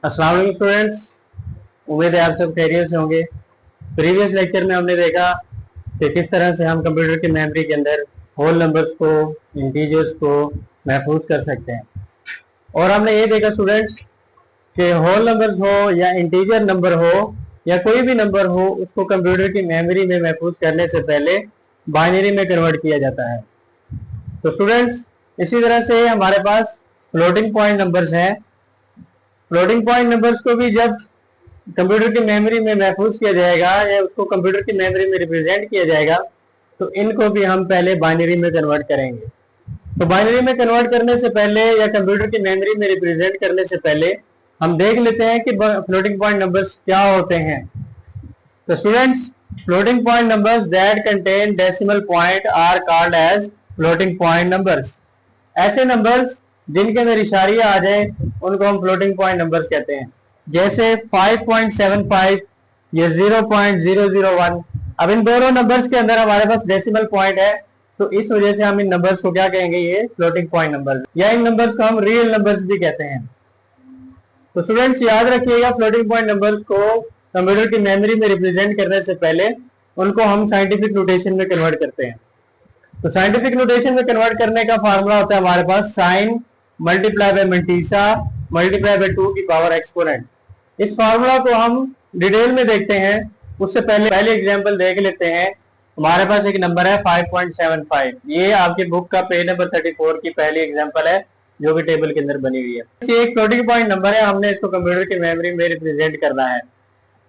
अस्सलाम वालेकुम स्टूडेंट्स, उम्मीद है आप सब खैरियत से होंगे। प्रीवियस लेक्चर में हमने देखा कि किस तरह से हम कंप्यूटर की मेमोरी के अंदर होल नंबर्स को, इंटीजर्स को महफूज कर सकते हैं। और हमने ये देखा स्टूडेंट्स कि होल नंबर्स हो या इंटीजर नंबर हो या कोई भी नंबर हो, उसको कंप्यूटर की मेमोरी में महफूज करने से पहले बाइनरी में कन्वर्ट किया जाता है। तो स्टूडेंट्स, इसी तरह से हमारे पास फ्लोटिंग पॉइंट नंबर्स हैं। फ्लोटिंग पॉइंट नंबर्स को भी जब कंप्यूटर की मेमोरी में महफूज किया जाएगा या उसको कंप्यूटर की मेमोरी में रिप्रेजेंट किया जाएगा, तो इनको भी हम पहले बाइनरी में कन्वर्ट करेंगे। तो बाइनरी में कन्वर्ट करने से पहले या कंप्यूटर की मेमोरी में रिप्रेजेंट करने से पहले हम देख लेते हैं कि फ्लोटिंग पॉइंट नंबर्स क्या होते हैं। तो students, floating point numbers that contain decimal point are called as floating point numbers. ऐसे नंबर्स जिनके अंदर इशारिया आ जाए उनको हम फ्लोटिंग पॉइंट नंबर्स कहते हैं, जैसे 5.75 या 0.001। अब इन दोनों नंबर्स के अंदर हमारे पास डेसिमल पॉइंट है, तो इस वजह से हम इन नंबर्स को क्या कहेंगे, ये फ्लोटिंग पॉइंट नंबर्स, या इन नंबर्स को हम रियल नंबर्स भी कहते हैं। तो स्टूडेंट्स याद रखिएगा, फ्लोटिंग पॉइंट नंबर्स को कंप्यूटर की मेमोरी में रिप्रेजेंट करने से पहले उनको हम साइंटिफिक नोटेशन में कन्वर्ट करते हैं। तो साइंटिफिक नोटेशन में कन्वर्ट करने का फार्मूला होता है हमारे पास sign multiply by mantissa multiply by 2 की पावर एक्सपोनेंट। इस फार्मूला को हम डिटेल में देखते हैं, उससे पहले एग्जांपल देख लेते हैं। हमारे पास एक नंबर है 5.75। ये आपके बुक का पेज नंबर 34 की पहली एग्जांपल है जो कि टेबल के अंदर बनी हुई है। ये एक फ्लोटिंग पॉइंट नंबर है, हमने इसको कंप्यूटर की मेमोरी में रिप्रेजेंट करना है।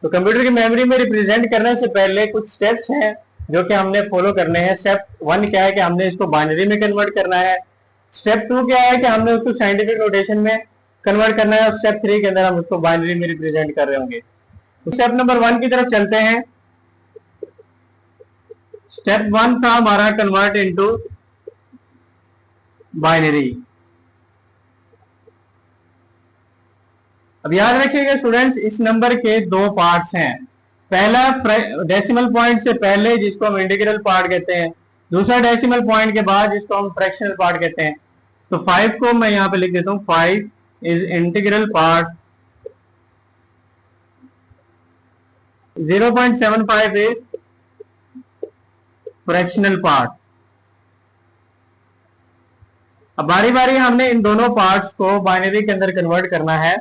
तो कंप्यूटर की मेमोरी में रिप्रेजेंट करने से पहले कुछ स्टेप्स हैं जो कि हमने फॉलो करने हैं। स्टेप 1 क्या है कि हमने इसको बाइनरी में कन्वर्ट करना है। स्टेप 2 क्या है कि हमने उसको साइंटिफिक नोटेशन में कन्वर्ट करना है। और स्टेप 3 के अंदर हम उसको बाइनरी में रिप्रेजेंट कर रहे होंगे। तो स्टेप नंबर 1 की तरफ चलते हैं। स्टेप 1 था हमारा कन्वर्ट इनटू बाइनरी। अब याद रखिएगा स्टूडेंट्स, इस नंबर के दो पार्ट्स हैं। पहला डेसिमल पॉइंट से पहले, जिसको हम इंटीग्रल पार्ट कहते हैं। दूसरा डेसिमल पॉइंट के बाद, जिसको हम फ्रैक्शनल पार्ट कहते हैं। तो 5 को मैं यहां पे लिख देता हूं, 5 is integral part, 0.75 is fractional part. अब बारी बारी हमने इन दोनों पार्ट्स को बाइनरी के अंदर कन्वर्ट करना है।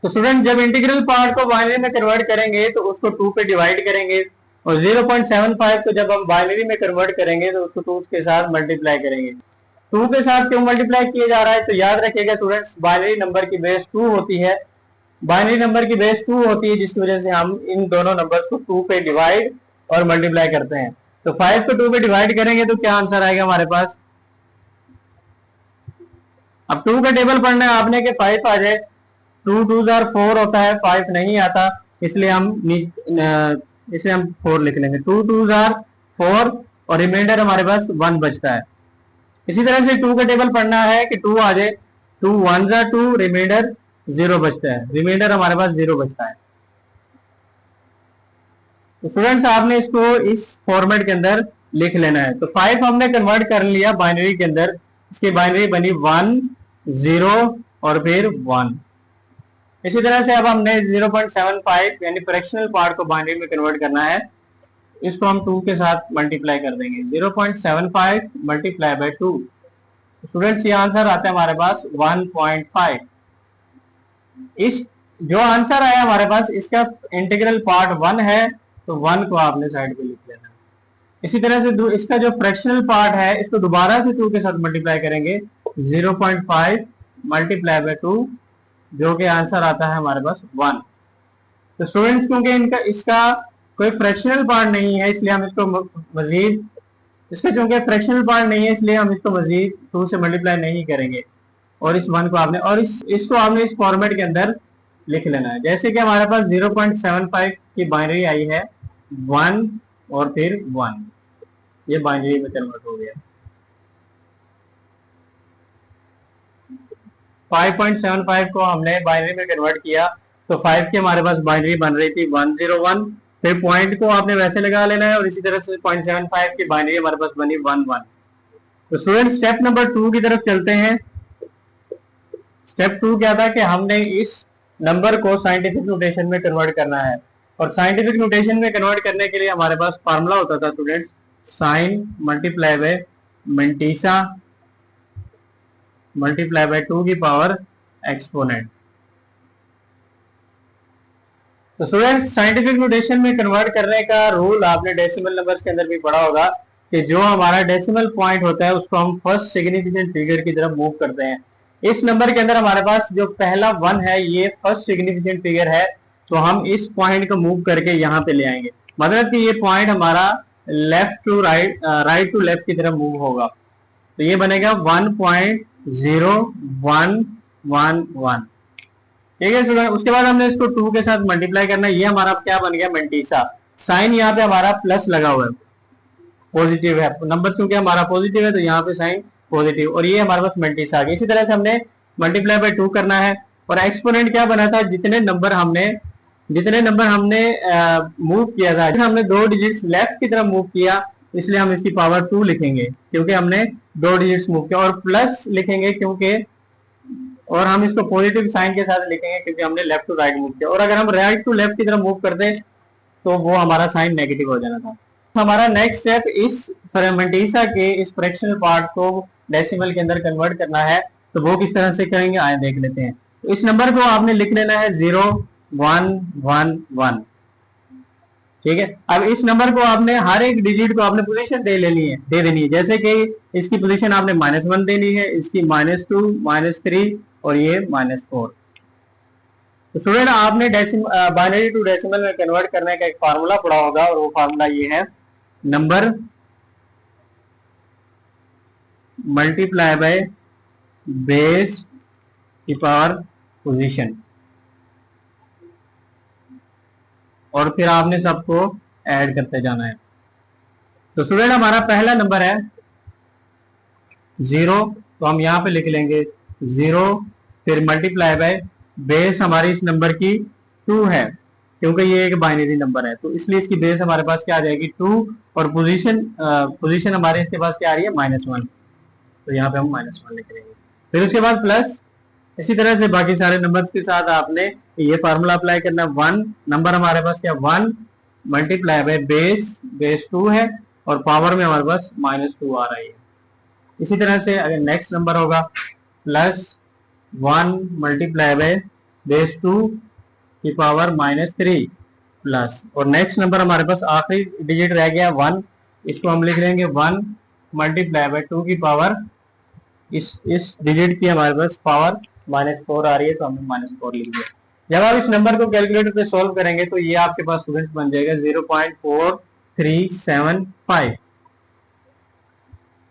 तो स्टूडेंट, जब इंटीग्रल पार्ट को बाइनरी में कन्वर्ट करेंगे तो उसको 2 पे डिवाइड करेंगे, और 0.75 को जब हम बाइनरी में कन्वर्ट करेंगे तो उसको 2 के साथ मल्टीप्लाई करेंगे। 2 के साथ क्यों मल्टीप्लाई किया जा रहा है, तो याद रखिएगा स्टूडेंट्स, बाइनरी नंबर की बेस 2 होती है। बाइनरी नंबर की बेस 2 होती है, जिसकी वजह से हम इन दोनों नंबर्स को 2 पे डिवाइड और मल्टीप्लाई करते हैं। तो 5 को 2 पे डिवाइड करेंगे तो क्या आंसर आएगा हमारे पास। अब 2 का टेबल पढ़ना है आपने कि 5 आ जाए। 2 2 4 होता है, 5 नहीं आता, इसलिए हम 4 लिख लेंगे। 2 2 4 और रिमाइंडर हमारे पास 1 बचता है। इसी तरह से 2 का टेबल पढ़ना है कि 2 आ जाए। 2 1 2, रिमाइंडर 0 बचता है, रिमाइंडर हमारे पास 0 बचता है। तो स्टूडेंट्स, आपने इसको इस फॉर्मेट के अंदर लिख लेना है। तो 5 हमने कन्वर्ट कर लिया बाइनरी के अंदर, इसकी बाइनरी बनी 1 0 और फिर 1। इसी तरह से अब हमने 0.75 यानी फ्रैक्शनल पार्ट को बाइनरी में कन्वर्ट करना है। इसको हम 2 के साथ मल्टीप्लाई कर देंगे, 0.75 मल्टीप्लाई बाय 2। स्टूडेंट्स, ये आंसर आता है हमारे पास 1.5। इस जो आंसर आया हमारे पास, इसका इंटीग्रल पार्ट 1 है, तो 1 को आपने साइड पे लिख लेना है। इसी तरह से इसका जो फ्रैक्शनल पार्ट है, इसको दोबारा से 2 के साथ मल्टीप्लाई करेंगे, 0.5 मल्टीप्लाई बाय 2, जो कि आंसर आता है हमारे पास 1। तो स्टूडेंट्स, क्योंकि इसका कोई फ्रैक्शनल पार्ट नहीं है, इसलिए हम इसको मजीद, इसका चूंकि फ्रैक्शनल पार्ट नहीं है, इसलिए हम इसको मजीद 2 से मल्टीप्लाई नहीं करेंगे। और इस 1 को आपने, और इसको आपने इस फॉर्मेट के अंदर लिख लेना है। जैसे कि हमारे पास 0.75 की बाइनरी आई है 1 और फिर 1, ये बाइनरी में कन्वर्ट हो गया। 5.75 को हमने बाइनरी में कन्वर्ट किया, तो 5 की हमारे पास बाइनरी बन रही थी 101। फिर पॉइंट को आपने वैसे लगा लेना है, और इसी तरह से 0.75 की बाइनरी हमारे पास बनी 11। तो स्टूडेंट, स्टेप नंबर 2 की तरफ चलते हैं। स्टेप 2 क्या था कि हमने इस नंबर को साइंटिफिक नोटेशन में कन्वर्ट करना है, और साइंटिफिक नोटेशन में कन्वर्ट करने के लिए हमारे पास फार्मूला होता था students, sign multiply by mantissa multiply by 2 की पावर एक्सपोनेंट। तो स्टूडेंट्स साइंटिफिक नोटेशन में कन्वर्ट करने का रूल आपने डेसिमल नंबर्स के अंदर भी पढ़ा होगा कि जो हमारा डेसिमल पॉइंट होता है उसको हम फर्स्ट सिग्निफिकेंट फिगर की तरफ मूव करते हैं। इस नंबर के अंदर हमारे पास जो पहला 1 है ये फर्स्ट सिग्निफिकेंट फिगर है, तो हम इस पॉइंट को मूव करके यहाँ पे ले आएंगे, मतलब कि ये पॉइंट हमारा left to right, right to left की तरफ मूव होगा। तो ये बनेगा 1.0111, ठीक है स्टूडेंट। उसके बाद हमने इसको 2 के साथ मल्टीप्लाई करना है, ये हमारा क्या बन गया मेंटिसा। साइन यहाँ पे हमारा प्लस लगा हुआ है, पॉजिटिव है, नंबर चूंकि हमारा पॉजिटिव है तो यहाँ पे साइन पॉजिटिव, और ये हमारे पास मेंटिसा आ गया। इसी तरह से हमने मल्टीप्लाई बाय 2 करना है, और एक्सपोनेंट क्या बना था, जितने नंबर हमने मूव किया था, हमने 2 डिजिट्स लेफ्ट की तरफ मूव किया, इसलिए हम इसकी पावर 2 लिखेंगे क्योंकि हमने 2 डिजिट्स मूव किया, और प्लस लिखेंगे क्योंकि, और हम इसको पॉजिटिव साइन के साथ लिखेंगे क्योंकि हमने लेफ्ट टू राइट मूव किया, और अगर हम राइट टू लेफ्ट की तरफ मूव करते तो वो हमारा साइन नेगेटिव हो जाना था। हमारा नेक्स्ट स्टेप इस मेंटिसा के इस फ्रैक्शनल पार्ट को डेसिमल के अंदर कन्वर्ट करना है, तो वो किस तरह से करेंगे आए देख लेते हैं। तो इस नंबर को आपने लिख लेना है 0111, ठीक है। अब इस नंबर को आपने हर एक डिजिट को आपने पोजीशन दे देनी है, जैसे कि इसकी पोजीशन आपने -1 देनी है, इसकी -2, -3 और ये -4। तो स्टूडेंट आपने बाइनरी टू डेसिमल में कन्वर्ट करने का एक फार्मूला पढ़ा होगा, और वो फार्मूला ये है, नंबर मल्टीप्लाई बाय बेस की पावर पोजीशन, और फिर आपने सबको ऐड करते जाना है। तो स्टूडेंट हमारा पहला नंबर है 0, तो हम यहाँ पे लिख लेंगे 0, फिर मल्टीप्लाई बाय बेस हमारी इस नंबर की 2 है, क्योंकि ये एक बाइनरी नंबर है तो इसलिए इसकी बेस हमारे पास क्या आ जाएगी 2, और पोजीशन हमारे इसके पास क्या आ रही है -1, तो यहाँ पे हम -1 लिख लेंगे। फिर उसके बाद प्लस, इसी तरह से बाकी सारे नंबर्स के साथ आपने ये फार्मूला अप्लाई करना। 1 नंबर हमारे पास क्या 1 मल्टीप्लाई बाय बेस 2 है, और पावर में हमारे पास -2 आ रही है। इसी तरह से अगर नेक्स्ट नंबर होगा +1 मल्टीप्लाई बाय बेस 2 की पावर -3 प्लस, और नेक्स्ट नंबर हमारे पास आखिरी डिजिट रह गया 1, इसको हम लिख लेंगे 1 मल्टीप्लाई बाय 2 की पावर, इस डिजिट की हमारे पास पावर -4 आ रही है तो हमने -4 लिख दिया। जब आप इस नंबर को कैलकुलेटर पे सॉल्व करेंगे तो ये आपके पास स्टूडेंट बन जाएगा 0.4375।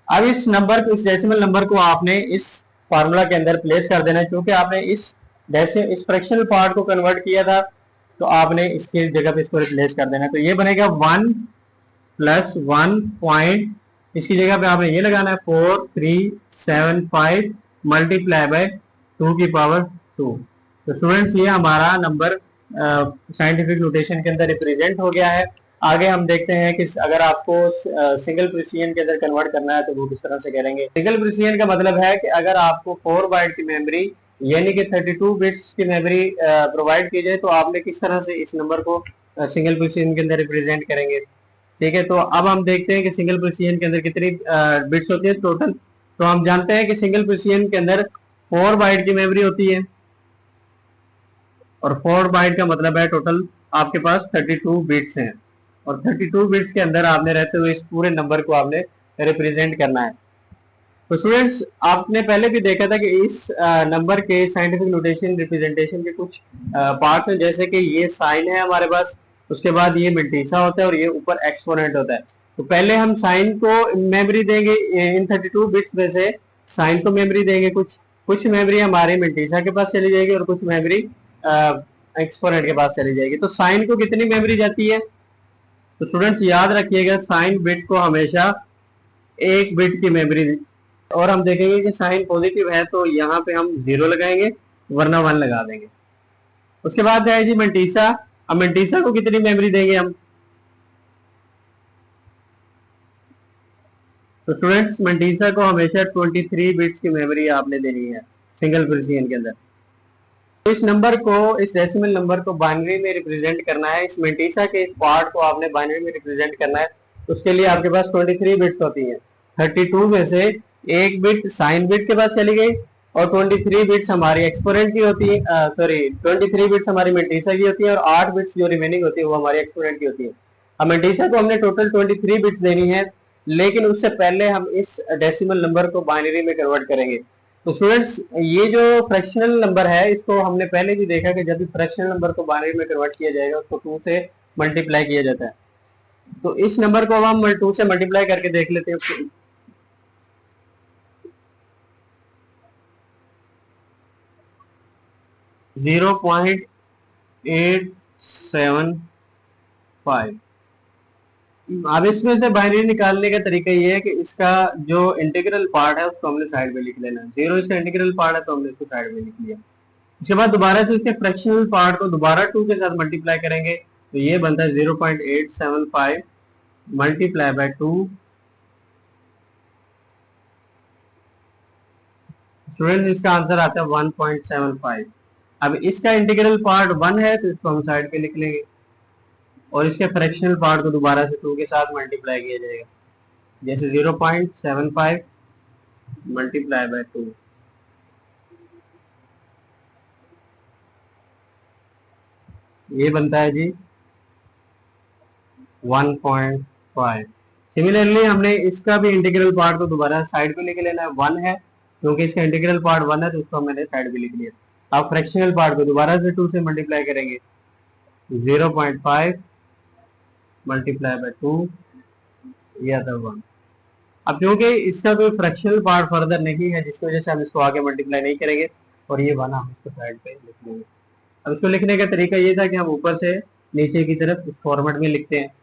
अब इस नंबर को, इस डेसिमल नंबर को आपने इस फार्मूला के अंदर प्लेस कर देना है, क्योंकि आपने इस फ्रैक्शनल पार्ट को कन्वर्ट किया था तो आपने इसकी जगह पे इसको रिप्लेस कर देना है। तो ये बनेगा 1 + 1 पॉइंट, इसकी जगह पे आपने ये लगाना है 4375 मल्टीप्लाई बाय 2 की पावर 2। तो स्टूडेंट्स ये हमारा नंबर साइंटिफिक नोटेशन के अंदर रिप्रेजेंट हो गया है। आगे हम देखते हैं कि अगर आपको सिंगल प्रिसिजन के अंदर कन्वर्ट करना है तो वो किस तरह से करेंगे। सिंगल प्रिसिजन का मतलब है कि अगर आपको 4 बाइट की मेमोरी यानी कि 32 बिट्स की मेमोरी प्रोवाइड की जाए तो आपने किस तरह से इस नंबर को सिंगल प्रिसिजन के अंदर रिप्रेजेंट करेंगे, ठीक है। तो अब हम देखते हैं कि सिंगल प्रिसिजन के अंदर कितनी बिट्स होती है टोटल। तो हम जानते हैं कि सिंगल प्रिसिजन के अंदर 4 बाइट की मेमोरी होती है, और 4 बाइट का मतलब है टोटल आपके पास 32 बिट्स हैं, और 32 बिट्स के अंदर आपने रहते हुए इस पूरे नंबर को आपने रिप्रेजेंट करना है। तो स्टूडेंट्स आपने पहले भी देखा था कि इस नंबर के साइंटिफिक नोटेशन रिप्रेजेंटेशन के कुछ पार्ट्स हैं, जैसे कि ये साइन है हमारे पास, उसके बाद ये मेंटिसा होता है, और ये ऊपर एक्सपोनेंट होता है। तो पहले हम साइन को मेमोरी देंगे, इन 32 बिट्स में से साइन को मेमोरी देंगे, कुछ मेमोरी हमारे मेंटिसा के पास चली जाएगी और कुछ मेमोरी एक्सपोनेंट के पास चली जाएगी। तो साइन को कितनी मेमोरी जाती है, तो स्टूडेंट्स याद रखिएगा साइन बिट को हमेशा 1 बिट की मेमोरी, और हम देखेंगे कि साइन पॉजिटिव है तो यहाँ पे हम 0 लगाएंगे वरना 1 लगा देंगे। उसके बाद है जी मेंटिसा। अब मेंटिसा को कितनी मेमोरी देंगे हम, तो स्टूडेंट्स मेंटिसा को हमेशा 23 बिट्स की मेमोरी आपने देनी है। सिंगल प्रिसीजन के अंदर। तो इस नंबर को, इस डेसिमल नंबर को बाइनरी में रिप्रेजेंट करना है, इस मेंटिसा के इस पार्ट को आपने बाइनरी में रिप्रेजेंट करना है, उसके लिए आपके पास 23 बिट्स होती हैं। 32 में से एक बिट साइन बिट के पास चली गई और 23 बिट्स हमारी एक्सपोनेंट की होती है, 23 बिट्स हमारी मेंटिसा की होती है और 8 बिट्स जो रिमेनिंग होती है वो हमारी एक्सपोनेंट की होती है। अब मेंटिसा को हमने टोटल 23 बिट्स देनी है, लेकिन उससे पहले हम इस डेसिमल नंबर को बाइनरी में कन्वर्ट करेंगे। तो स्टूडेंट्स, ये जो फ्रैक्शनल नंबर है इसको हमने पहले भी देखा कि जब भी फ्रैक्शनल नंबर को बाइनरी में कन्वर्ट किया जाएगा उसको 2 से मल्टीप्लाई किया जाता है। तो इस नंबर को हम 2 से मल्टीप्लाई करके देख लेते हैं। 0.875। अब इसमें से बाइनरी निकालने का तरीका ये है कि इसका जो इंटीग्रल पार्ट है उसको हमने साइड में लिख लेना है। 0 इसका इंटीग्रल पार्ट है तो हमने इसको साइड में लिख लिया। उसके बाद दोबारा से इसके फ्रैक्शनल पार्ट को दोबारा 2 के साथ मल्टीप्लाई करेंगे तो ये बनता है 0.875 मल्टीप्लाई बाय 2। स्टूडेंट, इसका आंसर आता है 1.75। अब इसका इंटीग्रल पार्ट 1 है तो इसको हम साइड पे लिख लेंगे और इसके फ्रैक्शनल पार्ट को दोबारा से 2 के साथ मल्टीप्लाई किया जाएगा, जैसे 0.75 मल्टीप्लाई बाय 2। ये बनता है जी 1.5। सिमिलरली हमने इसका भी इंटीग्रल पार्ट को दोबारा साइड पे लेके लेना है। 1 है, क्योंकि इसका इंटीग्रल पार्ट 1 है तो उसको मैंने साइड पे लिख लिया। अब फ्रैक्शनल पार्ट को दोबारा से 2 से मल्टीप्लाई करेंगे, 0.5 मल्टीप्लाई बाय 2, ये आता है 1। अब क्योंकि इसका कोई फ्रैक्शनल पार्ट फर्दर नहीं है जिसकी वजह से हम इसको आगे मल्टीप्लाई नहीं करेंगे और ये 1 हम इसको साइड पे लिख लेंगे। अब इसको लिखने का तरीका ये था कि हम ऊपर से नीचे की तरफ इस फॉर्मेट में लिखते हैं।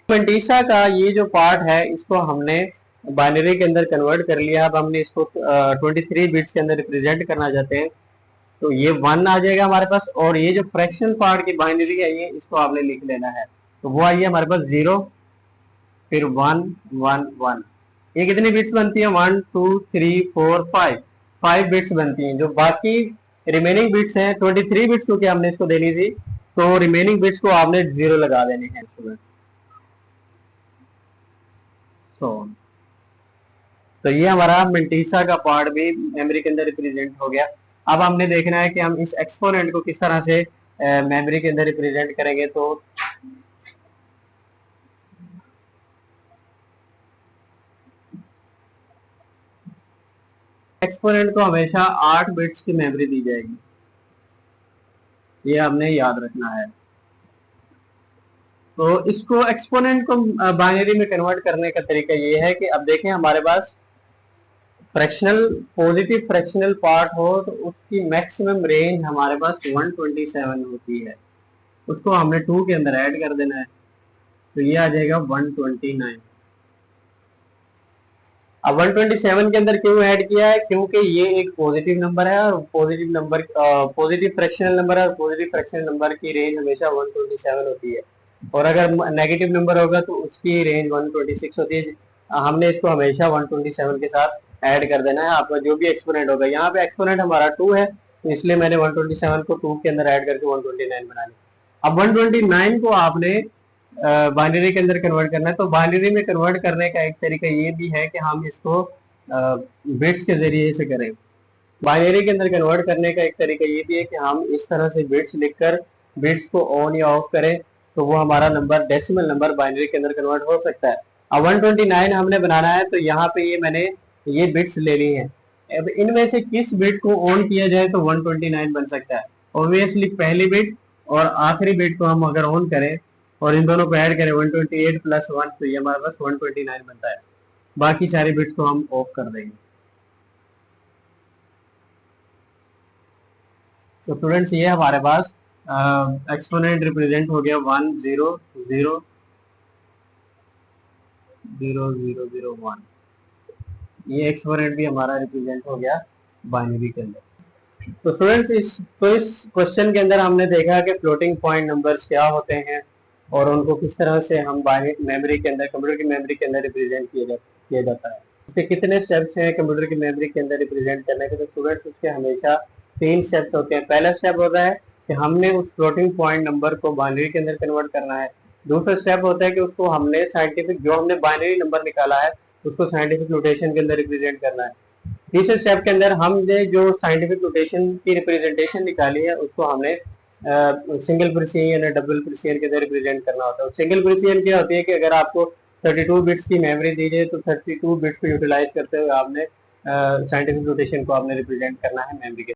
मेंटिसा का ये जो पार्ट है इसको हमने बाइनरी के अंदर कन्वर्ट कर लिया। अब हमने इसको 23 बिट्स के अंदर रिप्रेजेंट करना चाहते हैं तो ये 1 आ जाएगा हमारे पास, और ये जो फ्रैक्शनल पार्ट की बाइनरी है ये इसको आपने लिख लेना है। तो वो आई है हमारे पास 0, फिर 1 1 1। ये कितनी बिट्स बनती है? 1 2 3 4 5, 5 बिट्स बनती हैं। जो बाकी रिमेनिंग बिट्स हैं 23 बिट्स क्योंकि हमने इसको देनी थी तो रिमेनिंग बिट्स को आपने 0 लगा देने हैं। तो ये हमारा मेंटिसा का पार्ट भी मेमोरी के अंदर रिप्रेजेंट हो गया। अब हमने देखना है कि हम इस एक्सपोनेंट को किस तरह से मेमोरी के अंदर रिप्रेजेंट करेंगे। तो एक्सपोनेंट को हमेशा 8 बिट्स की मेमोरी दी जाएगी, ये हमने याद रखना है। तो इसको एक्सपोनेंट को बाइनरी में कन्वर्ट करने का तरीका ये है कि अब देखें हमारे पास फ्रैक्शनल, पॉजिटिव फ्रैक्शनल पार्ट हो तो उसकी मैक्सिमम रेंज हमारे पास 127 होती है। उसको हमने 2 के अंदर ऐड कर देना है तो ये आ जाएगा 129। अब 127 के अंदर क्यों ऐड किया है? क्योंकि ये एक पॉजिटिव नंबर है और positive number, positive fractional number है और पॉजिटिव फ्रैक्शनल नंबर की रेंज हमेशा 127 होती है, और अगर नेगेटिव नंबर होगा तो उसकी रेंज 126 होती है। हमने इसको हमेशा 127 के साथ ऐड कर देना है। आपका जो भी एक्सपोनेंट होगा, यहाँ पे एक्सपोनेंट हमारा 2 है तो इसलिए मैंने 127 को 2 के अंदर ऐड करके 129 बना लिया। अब 129 को आपने बाइनरी के अंदर कन्वर्ट करना है। तो बाइनरी में कन्वर्ट करने का एक तरीका ये भी है कि हम इसको बिट्स के जरिए से करें। बाइनरी के अंदर कन्वर्ट करने का एक तरीका ये भी है कि हम इस तरह से बिट्स लिखकर बिट्स को ऑन या ऑफ करें तो वो हमारा नंबर, डेसिमल नंबर बाइनरी के अंदर कन्वर्ट हो सकता है। अब 129 हमने बनाना है तो यहाँ पे ये मैंने ये बिट्स ले ली हैं। अब इनमें से किस बिट को ऑन किया जाए तो 129 बन सकता है? ऑब्वियसली पहली बिट और आखिरी बिट को हम अगर ऑन करें और इन दोनों को ऐड करें 128 प्लस 1 तो ये हमारे पास 129 बनता है। बाकी सारे बिट्स को हम ऑफ कर देंगे। तो स्टूडेंट्स, ये हमारे पास एक्सपोनेंट रिप्रेजेंट हो गया 1 0 0 0 0 0 1। ये एक्सपोनेंट भी हमारा रिप्रेजेंट हो गया बाइनरी के अंदर। तो स्टूडेंट्स, इस क्वेश्चन के अंदर हमने देखा कि फ्लोटिंग पॉइंट नंबर्स क्या होते हैं और उनको किस तरह से हम मेमोरी के अंदर, कंप्यूटर की मेमोरी के अंदर रिप्रेजेंट किया जाता है। उसके कितने स्टेप्स हैं कंप्यूटर की मेमोरी के अंदर रिप्रेजेंट करने के। तो स्टूडेंट्स उसके हमेशा 3 स्टेप्स होते हैं। पहला स्टेप होता है कि हमने उस फ्लोटिंग पॉइंट नंबर को बाइनरी के अंदर कन्वर्ट करना है। दूसरा स्टेप होता है कि उसको हमने साइंटिफिक जो हमने बाइनरी नंबर निकाला है उसको साइंटिफिक नोटेशन के अंदर रिप्रेजेंट करना है। तीसरे स्टेप के अंदर हमने जो साइंटिफिक नोटेशन की रिप्रेजेंटेशन निकाली है उसको हमने सिंगल प्रिसिजन या डबल प्रिसिजन के अंदर रिप्रेजेंट करना होता है। सिंगल प्रिसिजन क्या होती है कि अगर आपको 32 बिट्स की मेमोरी दी जाए तो 32 बिट्स को यूटिलाइज करते हुए आपने साइंटिफिक नोटेशन को आपने रिप्रेजेंट करना है मेमोरी के